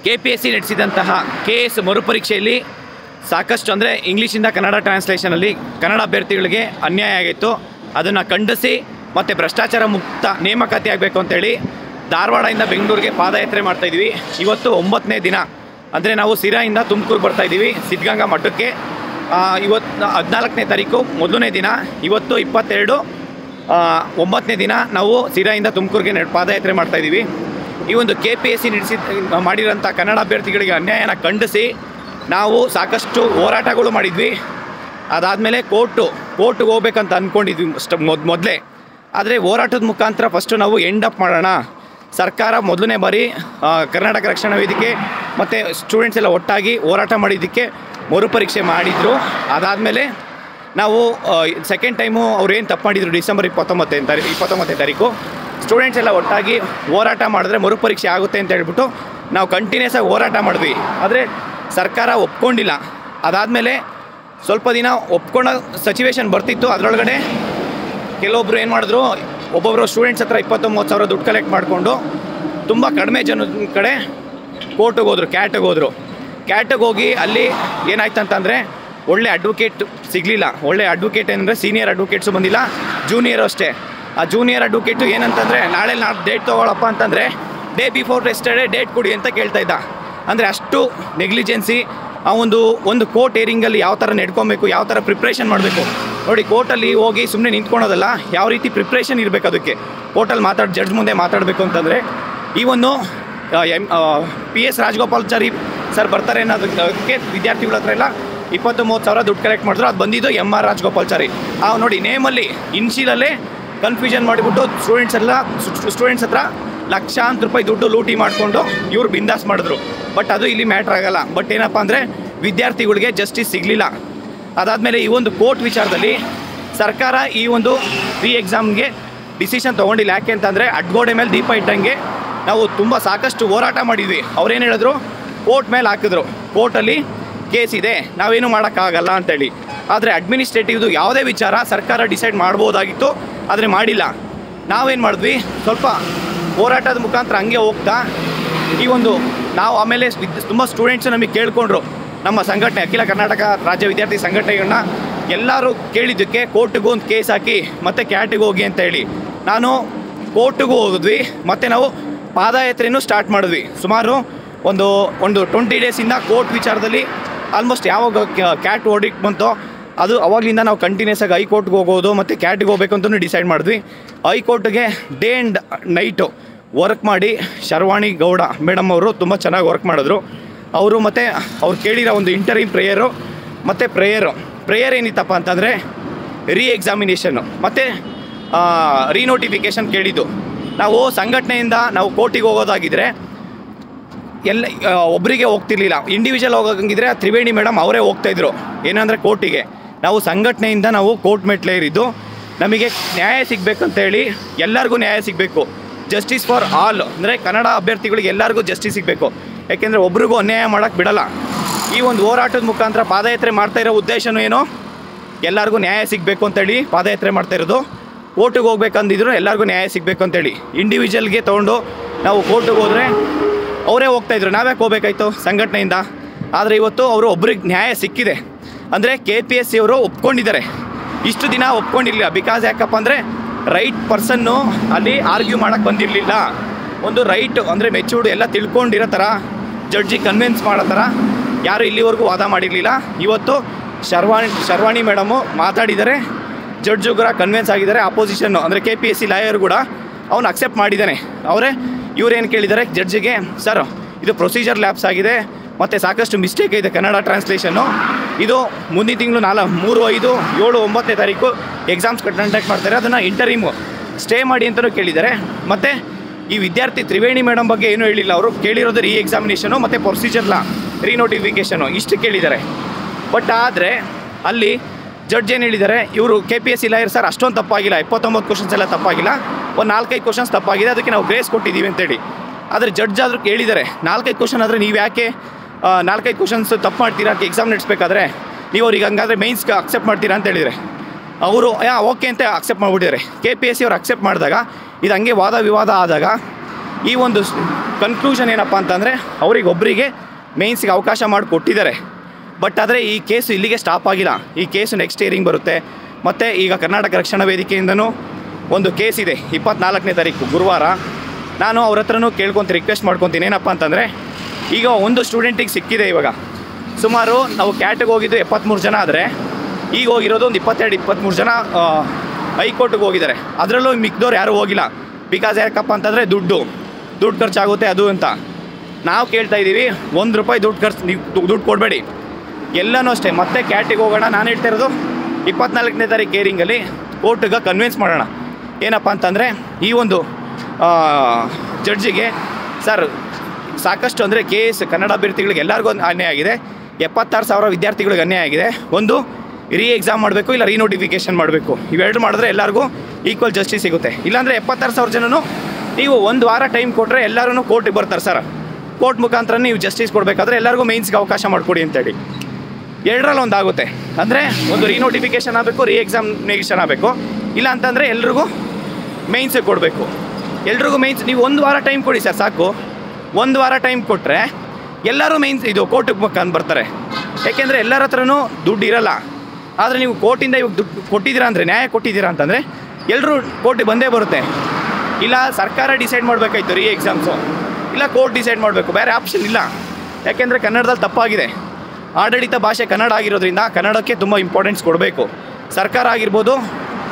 KPSC ನಡೆಸಿದಂತಹ KS ಮರುಪರೀಕ್ಷೆಯಲ್ಲಿ ಸಾಕಷ್ಟು ಅಂದರೆ ಇಂಗ್ಲೀಷಿಂದ ಕನ್ನಡ ಟ್ರಾನ್ಸ್ಲೇಷನಲ್ಲಿ ಕನ್ನಡ ಅಭ್ಯರ್ಥಿಗಳಿಗೆ ಅನ್ಯಾಯ ಆಗಿತ್ತು. ಅದನ್ನು ಖಂಡಿಸಿ ಮತ್ತು ಭ್ರಷ್ಟಾಚಾರ ಮುಕ್ತ ನೇಮಕಾತಿ ಆಗಬೇಕು ಅಂತೇಳಿ ಧಾರವಾಡದಿಂದ ಬೆಂಗಳೂರಿಗೆ ಪಾದಯಾತ್ರೆ ಮಾಡ್ತಾಯಿದ್ವಿ. ಇವತ್ತು 9ನೇ ದಿನ, ಅಂದರೆ ನಾವು ಸಿರಾಯಿಂದ ತುಮಕೂರು ಬರ್ತಾಯಿದ್ದೀವಿ ಸಿದ್ಧಗಂಗಾ ಮಠಕ್ಕೆ. ಇವತ್ತು 14ನೇ ತಾರೀಕು ಮೊದಲನೇ ದಿನ, ಇವತ್ತು 22 9ನೇ ದಿನ ನಾವು ಸಿರಾಯಿಂದ ತುಮಕೂರಿಗೆ ಪಾದಯಾತ್ರೆ ಮಾಡ್ತಾಯಿದ್ದೀವಿ. ಈ ಒಂದು KPSC ಮಾಡಿರೋಂಥ ಕನ್ನಡ ಅಭ್ಯರ್ಥಿಗಳಿಗೆ ಅನ್ಯಾಯನ ಖಂಡಿಸಿ ನಾವು ಸಾಕಷ್ಟು ಹೋರಾಟಗಳು ಮಾಡಿದ್ವಿ. ಅದಾದಮೇಲೆ ಕೋರ್ಟ್ಗೆ ಹೋಗ್ಬೇಕಂತ ಅಂದ್ಕೊಂಡಿದ್ವಿ ಮೊದಲೇ. ಆದರೆ ಹೋರಾಟದ ಮುಖಾಂತರ ಫಸ್ಟು ನಾವು ಎಂಡ್ ಅಪ್ ಮಾಡೋಣ. ಸರ್ಕಾರ ಮೊದಲನೇ ಬಾರಿ ಕರ್ನಾಟಕ ರಕ್ಷಣಾ ವೇದಿಕೆ ಮತ್ತು ಸ್ಟೂಡೆಂಟ್ಸ್ ಎಲ್ಲ ಒಟ್ಟಾಗಿ ಹೋರಾಟ ಮಾಡಿದ್ದಕ್ಕೆ ಮರುಪರೀಕ್ಷೆ ಮಾಡಿದರು. ಅದಾದಮೇಲೆ ನಾವು ಸೆಕೆಂಡ್ ಟೈಮು ಅವ್ರು ಏನು ತಪ್ಪು ಮಾಡಿದರು ಡಿಸೆಂಬರ್ 29ನೇ ತಾರೀಕು ಸ್ಟೂಡೆಂಟ್ಸ್ ಎಲ್ಲ ಒಟ್ಟಾಗಿ ಹೋರಾಟ ಮಾಡಿದ್ರೆ ಮರುಪರೀಕ್ಷೆ ಆಗುತ್ತೆ ಅಂತ ಹೇಳ್ಬಿಟ್ಟು ನಾವು ಕಂಟಿನ್ಯೂಸ್ ಆಗಿ ಹೋರಾಟ ಮಾಡಿದ್ವಿ. ಆದರೆ ಸರ್ಕಾರ ಒಪ್ಕೊಂಡಿಲ್ಲ. ಅದಾದಮೇಲೆ ಸ್ವಲ್ಪ ದಿನ ಒಪ್ಕೊಳ್ಳೋ ಸಿಚುವೇಶನ್ ಬರ್ತಿತ್ತು. ಅದರೊಳಗಡೆ ಕೆಲವೊಬ್ಬರು ಏನು ಮಾಡಿದ್ರು, ಒಬ್ಬೊಬ್ಬರು ಸ್ಟೂಡೆಂಟ್ಸ್ ಹತ್ರ 20-30 ಸಾವಿರ ದುಡ್ಡು ಕಲೆಕ್ಟ್ ಮಾಡಿಕೊಂಡು ತುಂಬ ಕಡಿಮೆ ಜನದ ಕಡೆ ಕೋರ್ಟಿಗೆ ಹೋದರು, ಕ್ಯಾಟಿಗೆ ಹೋಗಿ ಅಲ್ಲಿ ಏನಾಯ್ತು ಅಂತಂದರೆ ಒಳ್ಳೆ ಅಡ್ವೊಕೇಟ್ ಸಿಗಲಿಲ್ಲ. ಒಳ್ಳೆ ಅಡ್ವೊಕೇಟ್ ಏನಂದರೆ ಸೀನಿಯರ್ ಅಡ್ವೊಕೇಟ್ಸು ಬಂದಿಲ್ಲ, ಜೂನಿಯರು ಅಷ್ಟೇ. ಆ ಜೂನಿಯರ್ ಅಡ್ವೊಕೇಟು ಏನಂತಂದರೆ ನಾಳೆ ಡೇಟ್ ತೊಗೊಳಪ್ಪ ಅಂತಂದರೆ ಡೇ ಬಿಫೋರ್ ಎಸ್ಟರ್ಡೇ ಡೇಟ್ ಕೊಡಿ ಅಂತ ಕೇಳ್ತಾ ಇದ್ದ. ಅಂದರೆ ಅಷ್ಟು ನೆಗ್ಲಿಜೆನ್ಸಿ. ಆ ಒಂದು ಕೋರ್ಟ್ ಏರಿಂಗಲ್ಲಿ ಯಾವ ಥರ ನಡ್ಕೊಬೇಕು, ಯಾವ ಥರ ಪ್ರಿಪ್ರೇಷನ್ ಮಾಡಬೇಕು ನೋಡಿ. ಕೋರ್ಟಲ್ಲಿ ಹೋಗಿ ಸುಮ್ಮನೆ ನಿಂತ್ಕೊಳೋದಲ್ಲ, ಯಾವ ರೀತಿ ಪ್ರಿಪ್ರೇಷನ್ ಇರಬೇಕು ಅದಕ್ಕೆ. ಕೋರ್ಟಲ್ಲಿ ಜಡ್ಜ್ ಮುಂದೆ ಮಾತಾಡಬೇಕು ಅಂತಂದರೆ ಈ ಒಂದು PS ರಾಜಗೋಪಾಲಾಚಾರಿ ಸರ್ ಬರ್ತಾರೆ ಅನ್ನೋದಕ್ಕೆ ವಿದ್ಯಾರ್ಥಿಗಳ ಹತ್ರ ಎಲ್ಲ 20-30 ಸಾವಿರ ದುಡ್ಡು ಕಲೆಕ್ಟ್ ಮಾಡಿದ್ರು. ಅದು ಬಂದಿದ್ದು MR ರಾಜಗೋಪಾಲಾಚಾರಿ. ನೋಡಿ ನೇಮಲ್ಲಿ ಇನ್ಶಿಲಲ್ಲೇ ಕನ್ಫ್ಯೂಷನ್ ಮಾಡಿಬಿಟ್ಟು ಸ್ಟೂಡೆಂಟ್ಸ್ ಹತ್ರ ಲಕ್ಷಾಂತರ ರೂಪಾಯಿ ದುಡ್ಡು ಲೂಟಿ ಮಾಡಿಕೊಂಡು ಇವ್ರು ಬಿಂದಾಸ್ ಮಾಡಿದ್ರು. ಬಟ್ ಅದು ಇಲ್ಲಿ ಮ್ಯಾಟ್ರ್ ಆಗಲ್ಲ. ಬಟ್ ಏನಪ್ಪ ಅಂದರೆ ವಿದ್ಯಾರ್ಥಿಗಳಿಗೆ ಜಸ್ಟಿಸ್ ಸಿಗಲಿಲ್ಲ. ಅದಾದಮೇಲೆ ಈ ಒಂದು ಕೋರ್ಟ್ ವಿಚಾರದಲ್ಲಿ ಸರ್ಕಾರ ಈ ಒಂದು ಎಕ್ಸಾಮ್ಗೆ ಡಿಸಿಷನ್ ತೊಗೊಂಡಿಲ್ಲ. ಯಾಕೆ ಅಂತಂದರೆ ಅಡ್ಗೋಡೆ ಮೇಲೆ ದೀಪ ಇಟ್ಟಂಗೆ ನಾವು ತುಂಬ ಸಾಕಷ್ಟು ಹೋರಾಟ ಮಾಡಿದ್ವಿ. ಅವ್ರೇನು ಹೇಳಿದ್ರು, ಕೋರ್ಟ್ ಮೇಲೆ ಹಾಕಿದ್ರು, ಕೋರ್ಟಲ್ಲಿ ಕೇಸ್ ಇದೆ, ನಾವೇನು ಮಾಡೋಕ್ಕಾಗಲ್ಲ ಅಂತೇಳಿ. ಆದರೆ ಅಡ್ಮಿನಿಸ್ಟ್ರೇಟಿವ್ದು ಯಾವುದೇ ವಿಚಾರ ಸರ್ಕಾರ ಡಿಸೈಡ್ ಮಾಡ್ಬೋದಾಗಿತ್ತು, ಆದರೆ ಮಾಡಿಲ್ಲ. ನಾವೇನು ಮಾಡಿದ್ವಿ, ಸ್ವಲ್ಪ ಹೋರಾಟದ ಮುಖಾಂತರ ಹಂಗೆ ಹೋಗ್ತಾ ಈ ಒಂದು ನಾವು ಆಮೇಲೆ ತುಂಬ ಸ್ಟೂಡೆಂಟ್ಸು ನಮಗೆ ಕೇಳ್ಕೊಂಡ್ರು. ನಮ್ಮ ಸಂಘಟನೆ ಅಖಿಲ ಕರ್ನಾಟಕ ರಾಜ್ಯ ವಿದ್ಯಾರ್ಥಿ ಸಂಘಟನೆಗಳನ್ನ ಎಲ್ಲರೂ ಕೇಳಿದ್ದಕ್ಕೆ ಕೋರ್ಟಿಗೂ ಒಂದು ಕೇಸ್ ಹಾಕಿ ಮತ್ತು ಕ್ಯಾಟಿಗೆ ಹೋಗಿ ಅಂತ ಹೇಳಿ ನಾನು ಕೋರ್ಟಿಗೂ ಹೋಗಿದ್ವಿ. ಮತ್ತು ನಾವು ಪಾದಯಾತ್ರೆನೂ ಸ್ಟಾರ್ಟ್ ಮಾಡಿದ್ವಿ. ಸುಮಾರು ಒಂದು 20 ಡೇಸಿಂದ ಕೋರ್ಟ್ ವಿಚಾರದಲ್ಲಿ ಆಲ್ಮೋಸ್ಟ್ ಯಾವಾಗ ಕ್ಯಾಟ್ ಓಡಿಕ್ ಬಂತೋ ಅದು ಅವಾಗಲಿಂದ ನಾವು ಕಂಟಿನ್ಯೂಸ್ ಆಗಿ ಹೈಕೋರ್ಟ್ಗೆ ಹೋಗೋದು ಮತ್ತು ಕ್ಯಾಟಿಗೆ ಹೋಗ್ಬೇಕು ಅಂತಲೂ ಡಿಸೈಡ್ ಮಾಡಿದ್ವಿ. ಹೈಕೋರ್ಟ್ಗೆ ಡೇ ಆ್ಯಂಡ್ ನೈಟು ವರ್ಕ್ ಮಾಡಿ ಶರ್ವಾಣಿ ಗೌಡ ಮೇಡಮ್ ಅವರು ತುಂಬ ಚೆನ್ನಾಗಿ ವರ್ಕ್ ಮಾಡಿದ್ರು. ಅವರು ಮತ್ತು ಅವ್ರು ಕೇಳಿರೋ ಒಂದು ಇಂಟರಿಮ್ ಪ್ರೇಯರು ಮತ್ತು ಪ್ರೇಯರ್ ಏನಿತ್ತಪ್ಪ ಅಂತಂದರೆ ಎಕ್ಸಾಮಿನೇಷನ್ನು ಮತ್ತು ರೀನೋಟಿಫಿಕೇಷನ್ ಕೇಳಿದ್ದು. ನಾವು ಸಂಘಟನೆಯಿಂದ ನಾವು ಕೋರ್ಟಿಗೆ ಹೋಗೋದಾಗಿದ್ದರೆ ಒಬ್ಬರಿಗೆ ಹೋಗ್ತಿರ್ಲಿಲ್ಲ, ಇಂಡಿವಿಜುವಲ್ ಹೋಗೋಂಗಿದ್ರೆ ತ್ರಿವೇಣಿ ಮೇಡಮ್ ಅವರೇ ಹೋಗ್ತಾಯಿದ್ರು. ಏನಂದರೆ ಕೋರ್ಟಿಗೆ ನಾವು ಸಂಘಟನೆಯಿಂದ ನಾವು ಕೋರ್ಟ್ ಮೆಟ್ಲೇ ಇರಿದ್ದು. ನಮಗೆ ನ್ಯಾಯ ಸಿಗಬೇಕಂತೇಳಿ ಎಲ್ಲರಿಗೂ ನ್ಯಾಯ ಸಿಗಬೇಕು, ಜಸ್ಟಿಸ್ ಫಾರ್ ಆಲ್, ಅಂದರೆ ಕನ್ನಡ ಅಭ್ಯರ್ಥಿಗಳಿಗೆ ಎಲ್ಲರಿಗೂ ಜಸ್ಟಿಸ್ ಸಿಗಬೇಕು. ಯಾಕೆಂದರೆ ಒಬ್ರಿಗೂ ಅನ್ಯಾಯ ಮಾಡೋಕ್ಕೆ ಬಿಡಲ್ಲ. ಈ ಒಂದು ಹೋರಾಟದ ಮುಖಾಂತರ ಪಾದಯಾತ್ರೆ ಮಾಡ್ತಾಯಿರೋ ಉದ್ದೇಶನೂ ಏನೋ ಎಲ್ಲರಿಗೂ ನ್ಯಾಯ ಸಿಗಬೇಕು ಅಂತೇಳಿ ಪಾದಯಾತ್ರೆ ಮಾಡ್ತಾಯಿರೋದು. ಕೋರ್ಟಿಗೆ ಹೋಗ್ಬೇಕಂದಿದ್ರು ಎಲ್ಲರಿಗೂ ನ್ಯಾಯ ಸಿಗಬೇಕು ಅಂತೇಳಿ. ಇಂಡಿವಿಜುವಲ್ಗೆ ತೊಗೊಂಡು ನಾವು ಕೋರ್ಟಿಗೆ ಹೋದರೆ ಅವರೇ ಹೋಗ್ತಾಯಿದ್ರು, ನಾವ್ಯಾಕೆ ಹೋಗ್ಬೇಕಾಯ್ತು ಸಂಘಟನೆಯಿಂದ. ಆದರೆ ಇವತ್ತು ಅವರು ಒಬ್ರಿಗೆ ನ್ಯಾಯ ಸಿಕ್ಕಿದೆ. ಅಂದರೆ KPSC ಅವರು ಒಪ್ಕೊಂಡಿದ್ದಾರೆ. ಇಷ್ಟು ದಿನ ಒಪ್ಕೊಂಡಿರಲಿಲ್ಲ. ಬಿಕಾಸ್ ಯಾಕಪ್ಪ ಅಂದರೆ ರೈಟ್ ಪರ್ಸನ್ನು ಅಲ್ಲಿ ಆರ್ಗ್ಯೂ ಮಾಡೋಕ್ಕೆ ಬಂದಿರಲಿಲ್ಲ. ಒಂದು ರೈಟ್ ಅಂದರೆ ಮೆಚೂರ್ಡ್ ಎಲ್ಲ ತಿಳ್ಕೊಂಡಿರೋ ಥರ ಜಡ್ಜಿಗೆ ಕನ್ವಿನ್ಸ್ ಮಾಡೋ ಥರ ಯಾರು ಇಲ್ಲಿವರೆಗೂ ವಾದ ಮಾಡಿರಲಿಲ್ಲ. ಇವತ್ತು ಶರ್ವಾಣಿ ಮೇಡಮು ಮಾತಾಡಿದ್ದಾರೆ, ಜಡ್ಜು ಕೂಡ ಕನ್ವಿನ್ಸ್ ಆಗಿದ್ದಾರೆ. ಅಪೋಸಿಷನ್ನು ಅಂದರೆ KPSC ಲಾಯರ್ ಕೂಡ ಅವನು ಅಕ್ಸೆಪ್ಟ್ ಮಾಡಿದ್ದಾನೆ. ಇವ್ರೇನು ಕೇಳಿದ್ದಾರೆ ಜಡ್ಜಿಗೆ, ಸರ್ ಇದು ಪ್ರೊಸೀಜರ್ ಲ್ಯಾಪ್ಸ್ ಆಗಿದೆ ಮತ್ತು ಸಾಕಷ್ಟು ಮಿಸ್ಟೇಕ್ ಇದೆ ಕನ್ನಡ ಟ್ರಾನ್ಸ್ಲೇಷನ್ನು. ಇದು ಮುಂದಿನ ತಿಂಗಳು 3, 5, 7, 9ನೇ ತಾರೀಕು ಎಕ್ಸಾಮ್ಸ್ ಕಂಡಕ್ಟ್ ಮಾಡ್ತಾರೆ. ಅದನ್ನು ಇಂಟರಿಮು ಸ್ಟೇ ಮಾಡಿ ಅಂತಲೂ ಕೇಳಿದ್ದಾರೆ. ಮತ್ತು ಈ ವಿದ್ಯಾರ್ಥಿ ತ್ರಿವೇಣಿ ಮೇಡಮ್ ಬಗ್ಗೆ ಏನೂ ಹೇಳಿಲ್ಲ. ಅವರು ಕೇಳಿರೋದು ಎಕ್ಸಾಮಿನೇಷನು ಮತ್ತು ಪ್ರೊಸೀಜರ್ ರೀನೋಟಿಫಿಕೇಷನು ಇಷ್ಟು ಕೇಳಿದ್ದಾರೆ. ಬಟ್ ಆದರೆ ಅಲ್ಲಿ ಜಡ್ಜ್ ಏನು ಹೇಳಿದ್ದಾರೆ, ಇವರು KPSC ಲಾಯರ್ ಸರ್ ಅಷ್ಟೊಂದು ತಪ್ಪಾಗಿಲ್ಲ, 29 ಕ್ವಶನ್ಸ್ ಎಲ್ಲ ತಪ್ಪಾಗಿಲ್ಲ, ಒಂದು 4-5 ಕ್ವಶನ್ಸ್ ತಪ್ಪಾಗಿದೆ, ಅದಕ್ಕೆ ನಾವು ಗ್ರೇಸ್ ಕೊಟ್ಟಿದ್ದೀವಿ ಅಂತೇಳಿ. ಆದರೆ ಜಡ್ಜ್ ಆದರೂ ಕೇಳಿದ್ದಾರೆ, 4-5 ಕ್ವಶನ್ ಆದರೆ ನೀವು ಯಾಕೆ 4-5 ಕ್ವಶನ್ಸ್ ತಪ್ಪು ಮಾಡ್ತೀರಾ ಎಕ್ಸಾಮ್ ನಡೆಸಬೇಕಾದ್ರೆ, ನೀವು ಅವ್ರಿಗೆ ಹಂಗಾದರೆ ಮೇನ್ಸ್ಗೆ ಅಕ್ಸೆಪ್ಟ್ ಮಾಡ್ತೀರಾ ಅಂತ ಹೇಳಿದರೆ ಅವರು ಓಕೆ ಅಂತ ಅಕ್ಸೆಪ್ಟ್ ಮಾಡಿಬಿಟ್ಟಿದ್ದಾರೆ. KPSC ಅವ್ರು ಅಕ್ಸೆಪ್ಟ್ ಮಾಡಿದಾಗ ಇದು ಹಂಗೆ ವಾದ ವಿವಾದ ಆದಾಗ ಈ ಒಂದು ಕನ್ಕ್ಲೂಷನ್ ಏನಪ್ಪ ಅಂತಂದರೆ ಅವರಿಗೊಬ್ಬರಿಗೆ ಮೇನ್ಸ್ಗೆ ಅವಕಾಶ ಮಾಡಿ ಕೊಟ್ಟಿದ್ದಾರೆ. ಬಟ್ ಆದರೆ ಈ ಕೇಸು ಇಲ್ಲಿಗೆ ಸ್ಟಾಪ್ ಆಗಿಲ್ಲ. ಈ ಕೇಸು ನೆಕ್ಸ್ಟ್ ಹಿಯರಿಂಗ್ ಬರುತ್ತೆ. ಮತ್ತು ಈಗ ಕರ್ನಾಟಕ ರಕ್ಷಣಾ ವೇದಿಕೆಯಿಂದನೂ ಒಂದು ಕೇಸ್ ಇದೆ 24ನೇ ತಾರೀಕು ಗುರುವಾರ. ನಾನು ಅವ್ರ ಹತ್ರನೂ ರಿಕ್ವೆಸ್ಟ್ ಮಾಡ್ಕೊತೀನಿ ಏನಪ್ಪ ಅಂತಂದರೆ, ಈಗ ಒಂದು ಸ್ಟೂಡೆಂಟಿಗೆ ಸಿಕ್ಕಿದೆ. ಇವಾಗ ಸುಮಾರು ನಾವು ಕ್ಯಾಟಿಗೆ ಹೋಗಿದ್ದು 73 ಜನ ಆದರೆ ಈಗ ಹೋಗಿರೋದು ಒಂದು 22-23 ಜನ ಹೈಕೋರ್ಟಿಗೆ ಹೋಗಿದ್ದಾರೆ. ಅದರಲ್ಲೂ ಮಿಕ್ದವ್ರು ಯಾರೂ ಹೋಗಿಲ್ಲ. ಬಿಕಾಸ್ ಯಾಕಪ್ಪ ಅಂತಂದರೆ ದುಡ್ಡು ಖರ್ಚಾಗುತ್ತೆ ಅದು ಅಂತ. ನಾವು ಕೇಳ್ತಾ ಇದ್ದೀವಿ, ₹1 ದುಡ್ಡು ಕೊಡಬೇಡಿ, ಎಲ್ಲನೂ ಅಷ್ಟೇ. ಮತ್ತೆ ಕ್ಯಾಟಿಗೆ ಹೋಗೋಣ. ನಾನು ಹೇಳ್ತಾ ಇರೋದು 24ನೇ ತಾರೀಕು ಹಿಯರಿಂಗಲ್ಲಿ ಕೋರ್ಟಿಗೆ ಕನ್ವಿನ್ಸ್ ಮಾಡೋಣ. ಏನಪ್ಪ ಅಂತಂದರೆ ಈ ಒಂದು ಜಡ್ಜಿಗೆ ಸರ್ ಸಾಕಷ್ಟು ಅಂದರೆ ಕೇಸ್ ಕನ್ನಡ ಅಭ್ಯರ್ಥಿಗಳಿಗೆ ಎಲ್ಲರಿಗೂ ಅನ್ಯಾಯ ಆಗಿದೆ. 76,000 ವಿದ್ಯಾರ್ಥಿಗಳಿಗೆ ಅನ್ಯಾಯ ಆಗಿದೆ. ಒಂದು ಎಕ್ಸಾಮ್ ಮಾಡಬೇಕು, ಇಲ್ಲ ರೀನೋಟಿಫಿಕೇಷನ್ ಮಾಡಬೇಕು. ಇವೆರಡು ಮಾಡಿದ್ರೆ ಎಲ್ಲರಿಗೂ ಈಕ್ವಲ್ ಜಸ್ಟಿಸ್ ಸಿಗುತ್ತೆ. ಇಲ್ಲಾಂದರೆ 76,000 ಜನನು ನೀವು ಒಂದು ವಾರ ಟೈಮ್ ಕೊಟ್ಟರೆ ಎಲ್ಲರೂ ಕೋರ್ಟಿಗೆ ಬರ್ತಾರೆ ಸರ್. ಕೋರ್ಟ್ ಮುಖಾಂತರ ನೀವು ಜಸ್ಟಿಸ್ ಕೊಡಬೇಕಾದ್ರೆ ಎಲ್ಲರಿಗೂ ಮೇನ್ಸ್ಗೆ ಅವಕಾಶ ಮಾಡಿಕೊಡಿ ಅಂತೇಳಿ. ಎರಡರಲ್ಲಿ ಒಂದು ಆಗುತ್ತೆ. ಅಂದರೆ ಒಂದು ರೀನೋಟಿಫಿಕೇಷನ್ ಆಗಬೇಕು, ಎಕ್ಸಾಮಿನೇಷನ್ ಆಗಬೇಕು. ಇಲ್ಲ ಅಂತಂದರೆ ಎಲ್ರಿಗೂ ಮೇನ್ಸಿಗೆ ಕೊಡಬೇಕು. ಎಲ್ರಿಗೂ ಮೇನ್ಸ್ ನೀವು ಒಂದು ವಾರ ಟೈಮ್ ಕೊಡಿ ಸರ್ ಸಾಕು. ಒಂದು ವಾರ ಟೈಮ್ ಕೊಟ್ಟರೆ ಎಲ್ಲರೂ ಇದು ಕೋರ್ಟಿಗೆ ಮುಖಾಂತರ ಬರ್ತಾರೆ. ಯಾಕೆಂದರೆ ಎಲ್ಲರ ಹತ್ರನೂ ದುಡ್ಡು ಇರಲ್ಲ. ಆದರೆ ನೀವು ಕೋರ್ಟಿಂದ ಇವಾಗ ದುಡ್ಡು ಕೊಟ್ಟಿದ್ದೀರಾ ಅಂದರೆ, ನ್ಯಾಯ ಕೊಟ್ಟಿದ್ದೀರಾ ಅಂತಂದರೆ ಎಲ್ಲರೂ ಕೋರ್ಟಿಗೆ ಬಂದೇ ಬರುತ್ತೆ. ಇಲ್ಲ ಸರ್ಕಾರ ಡಿಸೈಡ್ ಮಾಡಬೇಕಾಯ್ತು ಎಕ್ಸಾಮ್ಸು, ಇಲ್ಲ ಕೋರ್ಟ್ ಡಿಸೈಡ್ ಮಾಡಬೇಕು, ಬೇರೆ ಆಪ್ಷನ್ ಇಲ್ಲ. ಯಾಕೆಂದರೆ ಕನ್ನಡದಲ್ಲಿ ತಪ್ಪಾಗಿದೆ. ಆಡಳಿತ ಭಾಷೆ ಕನ್ನಡ ಆಗಿರೋದ್ರಿಂದ ಕನ್ನಡಕ್ಕೆ ತುಂಬ ಇಂಪಾರ್ಟೆನ್ಸ್ ಕೊಡಬೇಕು. ಸರ್ಕಾರ ಆಗಿರ್ಬೋದು,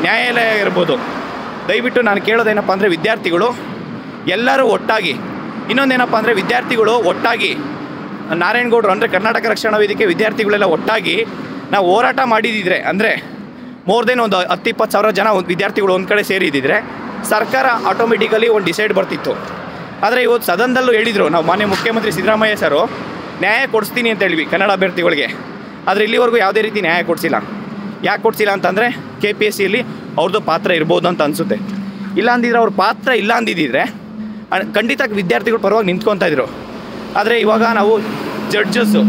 ನ್ಯಾಯಾಲಯ ಆಗಿರ್ಬೋದು. ದಯವಿಟ್ಟು ನಾನು ಕೇಳೋದೇನಪ್ಪ ಅಂದರೆ ವಿದ್ಯಾರ್ಥಿಗಳು ಎಲ್ಲರೂ ಒಟ್ಟಾಗಿ, ಇನ್ನೊಂದೇನಪ್ಪ ಅಂದರೆ ವಿದ್ಯಾರ್ಥಿಗಳು ಒಟ್ಟಾಗಿ, ನಾರಾಯಣಗೌಡರು ಅಂದರೆ ಕರ್ನಾಟಕ ರಕ್ಷಣಾ ವೇದಿಕೆ ವಿದ್ಯಾರ್ಥಿಗಳೆಲ್ಲ ಒಟ್ಟಾಗಿ ನಾವು ಹೋರಾಟ ಮಾಡಿದ್ದಿದ್ರೆ, ಅಂದರೆ ಮೋರ್ ದೆನ್ ಒಂದು 10-20 ಸಾವಿರ ಜನ ವಿದ್ಯಾರ್ಥಿಗಳು ಒಂದು ಕಡೆ ಸೇರಿದ್ದಿದ್ರೆ ಸರ್ಕಾರ ಆಟೋಮೆಟಿಕಲಿ ಒಂದು ಡಿಸೈಡ್ ಬರ್ತಿತ್ತು. ಆದರೆ ಇವತ್ತು ಸದನದಲ್ಲೂ ಹೇಳಿದರು, ನಾವು ಮಾನ್ಯ ಮುಖ್ಯಮಂತ್ರಿ ಸಿದ್ದರಾಮಯ್ಯ ಸರು ನ್ಯಾಯ ಕೊಡಿಸ್ತೀನಿ ಅಂತ ಹೇಳಿವಿ ಕನ್ನಡ ಅಭ್ಯರ್ಥಿಗಳಿಗೆ. ಆದರೆ ಇಲ್ಲಿವರೆಗೂ ಯಾವುದೇ ರೀತಿ ನ್ಯಾಯ ಕೊಡಿಸಿಲ್ಲ. ಯಾಕೆ ಕೊಡಿಸಿಲ್ಲ ಅಂತಂದರೆ KPSCಯಲ್ಲಿ ಅವ್ರದ್ದು ಪಾತ್ರ ಇರ್ಬೋದು ಅಂತ ಅನಿಸುತ್ತೆ. ಇಲ್ಲ ಅಂದಿದ್ರೆ ಅವ್ರ ಪಾತ್ರ ಇಲ್ಲ ಅಂದಿದ್ದಿದ್ರೆ ಖಂಡಿತ ವಿದ್ಯಾರ್ಥಿಗಳು ಪರವಾಗಿ ನಿಂತ್ಕೊತಾ ಇದ್ರು. ಆದರೆ ಇವಾಗ ನಾವು ಜಡ್ಜಸ್ಸು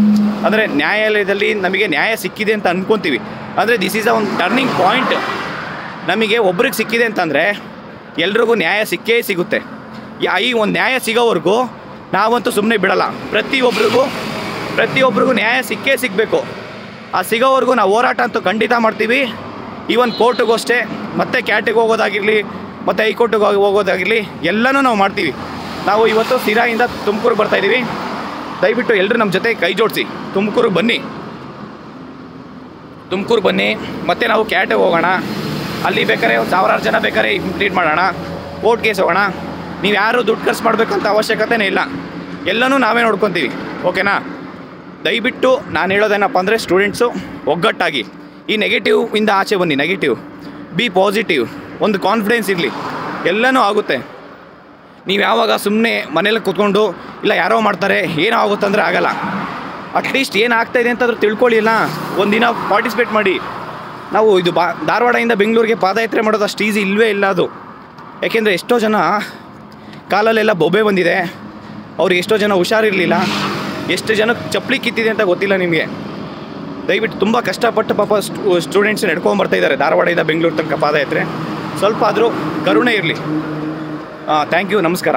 ಅಂದರೆ ನ್ಯಾಯಾಲಯದಲ್ಲಿ ನಮಗೆ ನ್ಯಾಯ ಸಿಕ್ಕಿದೆ ಅಂತ ಅಂದ್ಕೊತೀವಿ. ಅಂದರೆ ದಿಸ್ ಈಸ್ ಒಂದು ಟರ್ನಿಂಗ್ ಪಾಯಿಂಟ್. ನಮಗೆ ಒಬ್ರಿಗೆ ಸಿಕ್ಕಿದೆ ಅಂತಂದರೆ ಎಲ್ರಿಗೂ ನ್ಯಾಯ ಸಿಕ್ಕೇ ಸಿಗುತ್ತೆ. ಈ ಒಂದು ನ್ಯಾಯ ಸಿಗೋವರೆಗೂ ನಾವಂತೂ ಸುಮ್ಮನೆ ಬಿಡಲ್ಲ. ಪ್ರತಿಯೊಬ್ಬರಿಗೂ ನ್ಯಾಯ ಸಿಕ್ಕೇ ಸಿಗಬೇಕು. ಆ ಸಿಗೋವರೆಗೂ ನಾವು ಹೋರಾಟ ಅಂತೂ ಖಂಡಿತ ಮಾಡ್ತೀವಿ. ಈವನ್ ಕೋರ್ಟಿಗೂ ಅಷ್ಟೇ, ಮತ್ತು ಕ್ಯಾಟಿಗೆ ಹೋಗೋದಾಗಿರಲಿ, ಮತ್ತು ಹೈಕೋರ್ಟಿಗೆ ಹೋಗೋದಾಗಿರಲಿ, ಎಲ್ಲನೂ ನಾವು ಮಾಡ್ತೀವಿ. ನಾವು ಇವತ್ತು ಸಿರಾಯಿಂದ ತುಮಕೂರಿಗೆ ಬರ್ತಾಯಿದ್ದೀವಿ. ದಯವಿಟ್ಟು ಎಲ್ಲರೂ ನಮ್ಮ ಜೊತೆ ಕೈ ಜೋಡಿಸಿ ತುಮಕೂರಿಗೆ ಬನ್ನಿ. ಮತ್ತು ನಾವು ಕ್ಯಾಟಿಗೆ ಹೋಗೋಣ. ಅಲ್ಲಿ ಬೇಕಾದ್ರೆ 1000 ಜನ ಬೇಕಾದ್ರೆ ಕಂಪ್ಲೀಟ್ ಮಾಡೋಣ. ಕೋರ್ಟ್ ಕೇಸ್ ಹೋಗೋಣ. ನೀವು ಯಾರು ದುಡ್ಡು ಖರ್ಚು ಮಾಡಬೇಕಂತ ಅವಶ್ಯಕತೆನೇ ಇಲ್ಲ. ಎಲ್ಲನೂ ನಾವೇ ನೋಡ್ಕೊತೀವಿ. ಓಕೆನಾ? ದಯವಿಟ್ಟು ನಾನು ಹೇಳೋದೇನಪ್ಪ ಅಂದರೆ ಸ್ಟೂಡೆಂಟ್ಸು ಒಗ್ಗಟ್ಟಾಗಿ ಈ ನೆಗೆಟಿವಿಂದ ಆಚೆ ಬನ್ನಿ. ಬಿ ಪಾಸಿಟಿವ್, ಒಂದು ಕಾನ್ಫಿಡೆನ್ಸ್ ಇರಲಿ, ಎಲ್ಲನೂ ಆಗುತ್ತೆ. ನೀವು ಯಾವಾಗ ಸುಮ್ಮನೆ ಮನೇಲಿ ಕೂತ್ಕೊಂಡು ಇಲ್ಲ ಯಾರೋ ಮಾಡ್ತಾರೆ ಏನೋ ಆಗುತ್ತೆ ಅಂದರೆ ಆಗಲ್ಲ. ಅಟ್ಲೀಸ್ಟ್ ಏನಾಗ್ತಾಯಿದೆ ಅಂತಾದರೂ ತಿಳ್ಕೊಳ್ಳಿಲ್ಲ. ಒಂದಿನ ಪಾರ್ಟಿಸಿಪೇಟ್ ಮಾಡಿ. ನಾವು ಇದು ಧಾರವಾಡದಿಂದ ಬೆಂಗಳೂರಿಗೆ ಪಾದಯಾತ್ರೆ ಮಾಡೋದು ಅಷ್ಟು ಈಸಿ ಇಲ್ಲವೇ ಇಲ್ಲ ಅದು. ಯಾಕೆಂದರೆ ಎಷ್ಟೋ ಜನ ಕಾಲಲ್ಲೆಲ್ಲ ಬೊಬ್ಬೆ ಬಂದಿದೆ, ಅವ್ರಿಗೆ ಎಷ್ಟೋ ಜನ ಹುಷಾರಿರಲಿಲ್ಲ, ಎಷ್ಟು ಜನಕ್ಕೆ ಚಪ್ಪಲಿ ಕಿತ್ತಿದೆ ಅಂತ ಗೊತ್ತಿಲ್ಲ ನಿಮಗೆ. ದಯವಿಟ್ಟು ತುಂಬ ಕಷ್ಟಪಟ್ಟು ಪಾಪ ಸ್ಟೂಡೆಂಟ್ಸ್ ನಡ್ಕೊಂಬರ್ತಾಯಿದ್ದಾರೆ ಧಾರವಾಡದಿಂದ ಬೆಂಗಳೂರು ತನಕ ಪಾದಯಾತ್ರೆ. ಸ್ವಲ್ಪ ಆದರೂ ಕರುಣೆ ಇರಲಿ. Thank you. ನಮಸ್ಕಾರ.